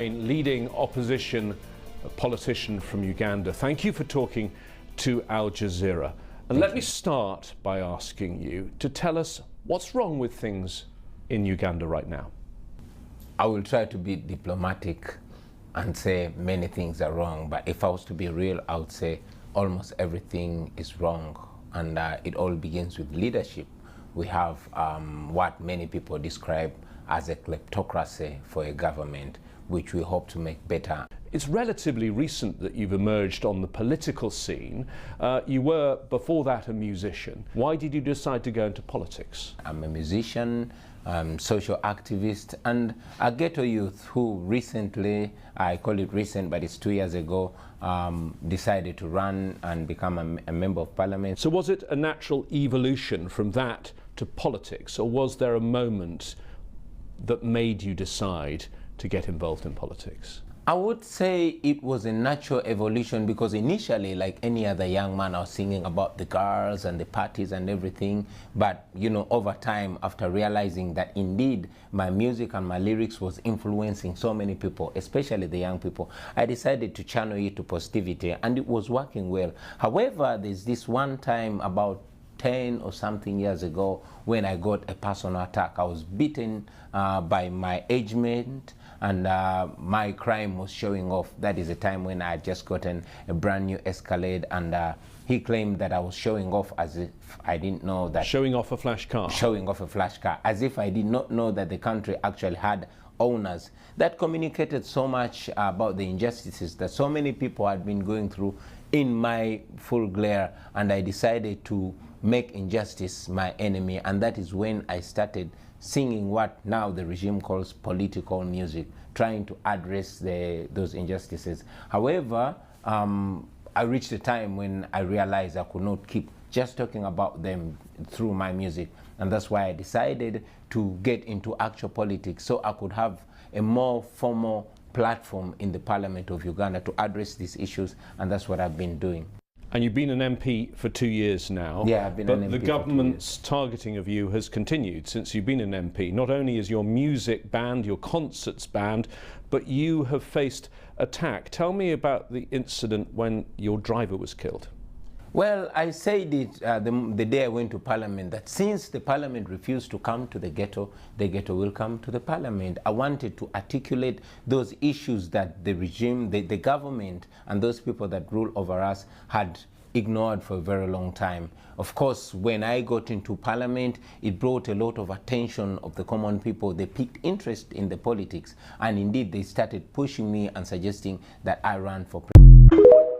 A leading opposition politician from Uganda. Thank you for talking to Al Jazeera. And let me start by asking you to tell us what's wrong with things in Uganda right now. I will try to be diplomatic and say many things are wrong, but if I was to be real, I would say almost everything is wrong, and it all begins with leadership. We have what many people describe as a kleptocracy for a government, which we hope to make better. It's relatively recent that you've emerged on the political scene. You were, before that, a musician. Why did you decide to go into politics? I'm a musician, social activist, and a ghetto youth who recently, I call it recent, but it's 2 years ago, decided to run and become a member of parliament. So was it a natural evolution from that to politics, or was there a moment that made you decide to get involved in politics? I would say it was a natural evolution, because initially, like any other young man, I was singing about the girls and the parties and everything. But, you know, over time, after realizing that indeed my music and my lyrics was influencing so many people, especially the young people, I decided to channel it to positivity, and it was working well. However, there's this one time about 10 or something years ago when I got a personal attack. I was beaten by my age mate, and my crime was showing off. That is a time when I had just gotten a brand new Escalade, and he claimed that I was showing off as if I didn't know that. Showing off a flash car? Showing off a flash car, as if I did not know that the country actually had owners. That communicated so much about the injustices that so many people had been going through in my full glare, and I decided to make injustice my enemy, and that is when I started singing what now the regime calls political music, trying to address those injustices. However, I reached a time when I realized I could not keep just talking about them through my music, and that's why I decided to get into actual politics, so I could have a more formal platform in the Parliament of Uganda to address these issues, and that's what I've been doing. And you've been an MP for 2 years now. Yeah, I've been an MP. But the government's targeting of you has continued since you've been an MP. Not only is your music banned, your concerts banned, but you have faced attack. Tell me about the incident when your driver was killed. Well, I said it the day I went to Parliament, that since the Parliament refused to come to the ghetto will come to the Parliament. I wanted to articulate those issues that the regime, the government, and those people that rule over us had ignored for a very long time. Of course, when I got into Parliament, it brought a lot of attention of the common people. They picked interest in the politics, and indeed they started pushing me and suggesting that I run for president.